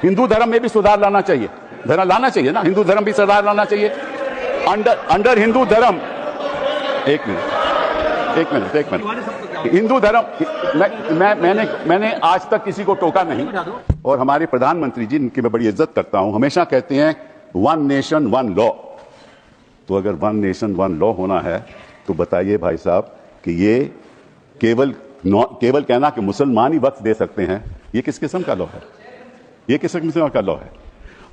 हिंदू धर्म में भी सुधार लाना चाहिए, लाना चाहिए ना, हिंदू धर्म भी सुधार लाना चाहिए। अंडर हिंदू धर्म, एक मिनट, हिंदू धर्म, मैंने आज तक किसी को टोका नहीं, और हमारे प्रधानमंत्री जी, इनकी मैं बड़ी इज्जत करता हूं, हमेशा कहते हैं वन नेशन वन लॉ। तो अगर वन नेशन वन लॉ होना है तो बताइए भाई साहब कि ये केवल कहना कि मुसलमान ही वक्फ दे सकते हैं, ये किस किस्म का लॉ है? ये किस किस्म का लॉ है?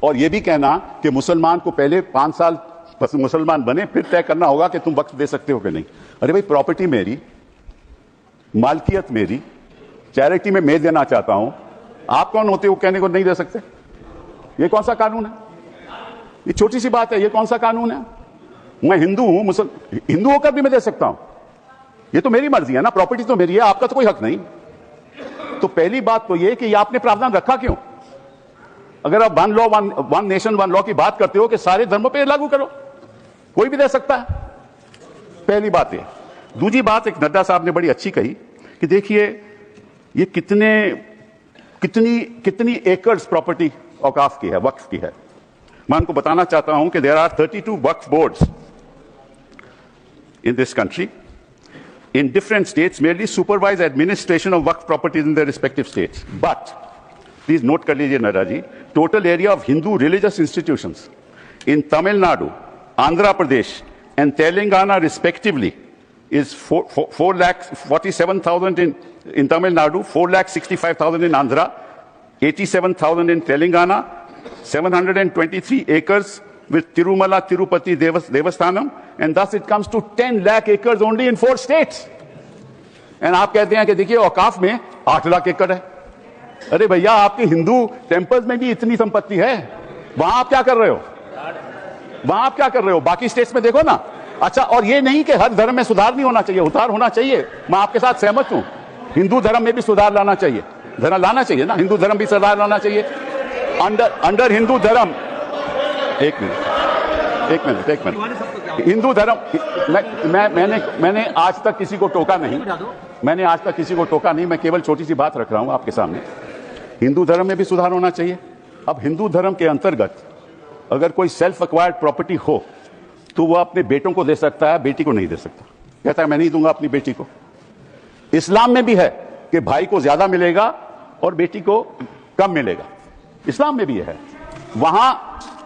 और ये भी कहना कि मुसलमान को पहले 5 साल मुसलमान बने फिर तय करना होगा कि तुम वक्फ दे सकते हो कि नहीं। अरे भाई, प्रॉपर्टी मेरी, मालकियत मेरी, चैरिटी में मैं देना चाहता हूं, आप कौन होते हो कहने को नहीं दे सकते? ये कौन सा कानून है? ये छोटी सी बात है, ये कौन सा कानून है? मैं हिंदू हूं, हिंदू होकर भी मैं दे सकता हूं, ये तो मेरी मर्जी है ना, प्रॉपर्टी तो मेरी है, आपका तो कोई हक नहीं। तो पहली बात तो ये कि ये आपने प्रावधान रखा क्यों? अगर आप one law one nation one law की बात करते हो कि सारे धर्मों पे लागू करो, कोई भी दे सकता है, पहली बात है। दूसरी बात, एक नड्डा साहब ने बड़ी अच्छी कही कि देखिए ये कितनी एकर्स प्रॉपर्टी औकाफ की है, वक्फ की है। मैं उनको बताना चाहता हूं कि there are 32 Waqf boards in this country in different states merely supervise administration of waqf properties in their respective states. But please note kar lijiye Nada ji, total area of Hindu religious institutions in Tamil Nadu, Andhra Pradesh and Telangana respectively is 4,47,000 in Tamil Nadu, 4,65,000 in Andhra, 87,000 in Telangana, 723 acres with Tirumala Tirupati Devasthanam, and thus it comes to 10 lakh acres only in 4 states. And आप कहते हैं कि देखिए औकाफ में 8 लाख एकड़ है। अरे भैया, आपके हिंदू टेम्पल्स में भी इतनी संपत्ति है, वहां आप क्या कर रहे हो? बाकी स्टेट्स में देखो ना। अच्छा, और ये नहीं कि हर धर्म में सुधार नहीं होना चाहिए, उतार होना चाहिए, मैं आपके साथ सहमत हूं। हिंदू धर्म में भी सुधार लाना चाहिए, लाना चाहिए ना, हिंदू धर्म भी सुधार लाना चाहिए। अंडर हिंदू धर्म, एक मिनट, हिंदू धर्म, मैंने आज तक किसी को टोका नहीं, मैं केवल छोटी सी बात रख रहा हूं आपके सामने। हिंदू धर्म में भी सुधार होना चाहिए। अब हिंदू धर्म के अंतर्गत अगर कोई सेल्फ एक्वायर्ड प्रॉपर्टी हो तो वह अपने बेटों को दे सकता है, बेटी को नहीं दे सकता। कहता है मैं नहीं दूंगा अपनी बेटी को। इस्लाम में भी है कि भाई को ज्यादा मिलेगा और बेटी को कम मिलेगा, इस्लाम में भी है। वहां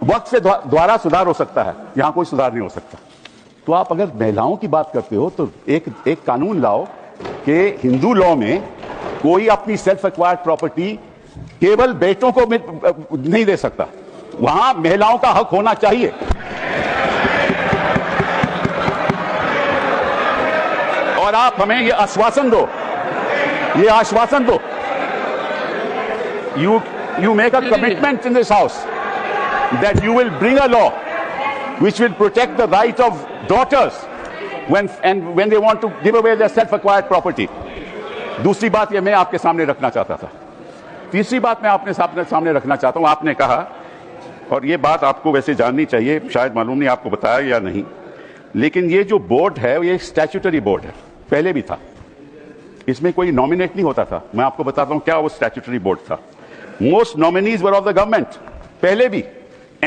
वक्त से द्वारा सुधार हो सकता है, यहां कोई सुधार नहीं हो सकता। तो आप अगर महिलाओं की बात करते हो तो एक कानून लाओ कि हिंदू लॉ में कोई अपनी सेल्फ एक्वायर्ड प्रॉपर्टी केवल बेटों को नहीं दे सकता, वहां महिलाओं का हक होना चाहिए। और आप हमें ये आश्वासन दो, you make a commitment in this house that you will bring a law which will protect the right of daughters when they want to give away their self-acquired property. दूसरी बात ये मैं आपके सामने रखना चाहता था। तीसरी बात मैं आपने सामने रखना चाहता हूं। आपने कहा, और ये बात आपको वैसे जाननी चाहिए, शायद मालूम नहीं आपको बताया या नहीं, लेकिन ये जो बोर्ड है ये स्टैट्यूटरी बोर्ड है, पहले भी था, इसमें कोई नॉमिनेट नहीं होता था। मैं आपको बताता हूं क्या वो स्टैट्यूटरी बोर्ड था। Most nominees were of the government. पहले भी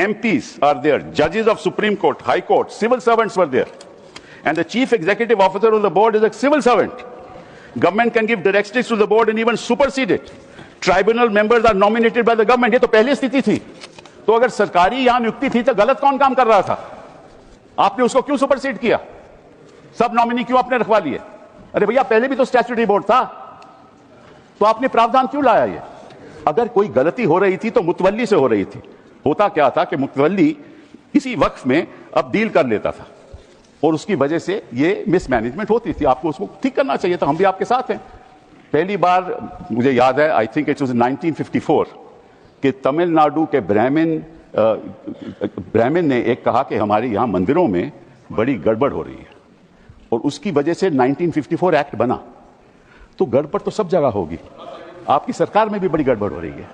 MPs are there, judges of Supreme Court, High Court, civil servants were there, and the chief executive officer of the board is a civil servant. Government can give directives to the board and even supersede it. Tribunal members are nominated by the government. ये तो पहले स्थिति थी। तो अगर सरकारी यहां नियुक्ति थी तो गलत कौन काम कर रहा था? आपने उसको क्यों सुपरसीड किया? सब नॉमिनी क्यों आपने रखवा लिए? अरे भैया, पहले भी तो स्टैट्यूटरी बोर्ड था, तो आपने प्रावधान क्यों लाया? ये अगर कोई गलती हो रही थी तो मुतवल्ली से हो रही थी। होता क्या था कि मुतवल्ली किसी वक्फ में अब डील कर लेता था और उसकी वजह से ये मिसमैनेजमेंट होती थी। आपको उसको ठीक करना चाहिए था, हम भी आपके साथ हैं। पहली बार मुझे याद है, आई थिंक इट वाज 1954, कि तमिलनाडु के ब्राह्मण ने एक कहा कि हमारे यहाँ मंदिरों में बड़ी गड़बड़ हो रही है, और उसकी वजह से 1954 एक्ट बना। तो गड़बड़ तो सब जगह होगी, आपकी सरकार में भी बड़ी गड़बड़ हो रही है,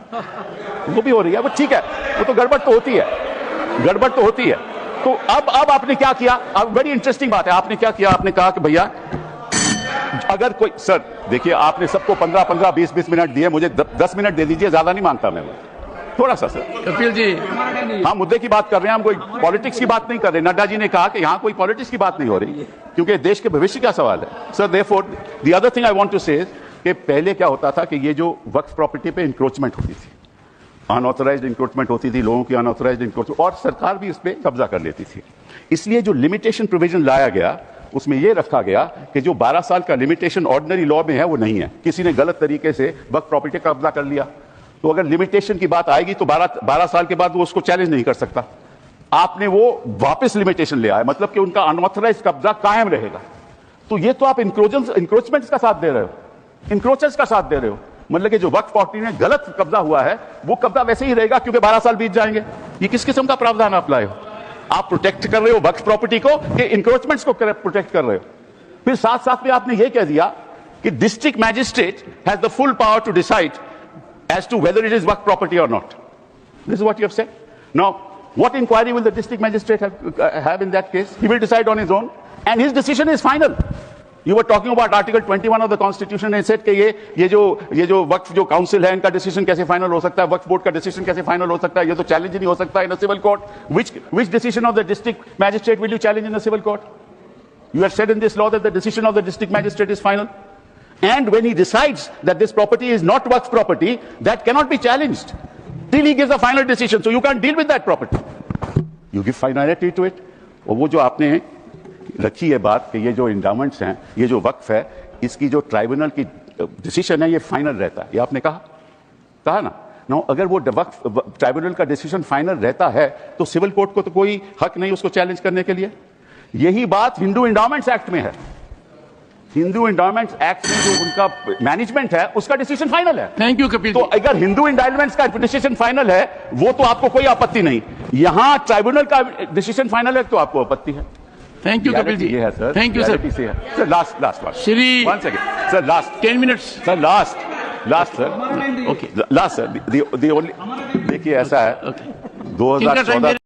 वो भी हो रही है, वो ठीक है, वो तो गड़बड़ तो होती है, तो अब आपने क्या किया? अब बड़ी इंटरेस्टिंग बात है, आपने क्या किया? आपने कहा कि भैया अगर कोई, सर देखिए, आपने सबको 15-15, 20-20 मिनट दिए, मुझे 10 मिनट दे दीजिए, ज्यादा नहीं मांगता मैं। थोड़ा सा सर, कपिल जी, हाँ मुद्दे की बात कर रहे हैं हम, कोई पॉलिटिक्स की बात नहीं कर रहे। नड्डा जी ने कहा कि यहाँ कोई पॉलिटिक्स की बात नहीं हो रही, क्योंकि देश के भविष्य का सवाल है sir. Therefore the other thing I want to say कि पहले क्या होता था कि ये जो वक्फ प्रॉपर्टी पे इंक्रोचमेंट होती थी, अनऑथराइज्ड इंक्रोचमेंट होती थी, लोगों की अनऑथराइज्ड इंक्रोचमेंट, और सरकार भी इस पे कब्जा कर लेती थी। इसलिए जो लिमिटेशन प्रोविजन लाया गया उसमें यह रखा गया कि जो 12 साल का लिमिटेशन ऑर्डिनरी लॉ में है वो नहीं है। किसी ने गलत तरीके से वक्फ प्रॉपर्टी का कब्जा कर लिया तो अगर लिमिटेशन की बात आएगी तो 12 साल के बाद वो उसको चैलेंज नहीं कर सकता। आपने वो वापस लिमिटेशन ले आए, मतलब कि उनका अनऑथराइज्ड कब्जा कायम रहेगा। तो ये तो आप इंक्रोचमेंट्स का साथ दे रहे हो, इंक्रोचर्स का साथ दे रहे हो। मतलब कि जो वक्फ प्रॉपर्टी में गलत कब्जा हुआ है वो कब्जा वैसे ही रहेगा क्योंकि 12 साल बीत जाएंगे। ये किस किस्म का प्रावधान आप लाए हो? आप प्रोटेक्ट कर रहे हो वक्फ प्रॉपर्टी को कि इंक्रोचमेंट्स को प्रोटेक्ट कर रहे हो? फिर साथ साथ में आपने ये कह दिया कि district magistrate has the full power to decide as to whether it is waqf property और not. This is what you have said. Now what inquiry will the district magistrate have in that case? He will decide on his own and his decision is final. You were talking about Article 21 of the Constitution and said कि ये जो वक्फ जो council है इनका decision कैसे final हो सकता है, वक्फ बोर्ड का डिसीजन कैसे फाइनल हो सकता है, ये तो चैलेंज ही नहीं हो सकता in a civil court. Which decision of the district magistrate will you challenge in a civil court? You have said in this law that the decision of the district magistrate is final, and when he decides that this property is not waqf property, that cannot be challenged till he gives a final decision. So you can't deal with that property. You give finality to it. और वो जो आपने रखी है बात कि ये जो इंडाउमेंट्स हैं, ये जो वक्फ है, इसकी जो ट्राइब्यूनल की डिसीजन है ये फाइनल रहता है, ये आपने कहा ना। नो, अगर वो वक्फ ट्राइब्यूनल का डिसीजन फाइनल रहता है तो सिविल कोर्ट को तो कोई हक नहीं उसको चैलेंज करने के लिए। यही बात हिंदू इंडाउमेंट्स एक्ट में है। हिंदू इंडाउमेंट्स एक्ट में जो उनका मैनेजमेंट है उसका डिसीजन फाइनल है। Thank you Kapil. तो अगर हिंदू इंडाउमेंट्स का डिसीजन फाइनल है वो तो आपको कोई आपत्ति नहीं, यहां ट्राइब्यूनल का डिसीजन फाइनल है तो आपको आपत्ति है। Thank you Kapil ji. ये है sir, thank you sir. Sir last Shri 1 second sir, last 10 minutes sir, last sir, okay last sir, the only देखिए ऐसा है 2014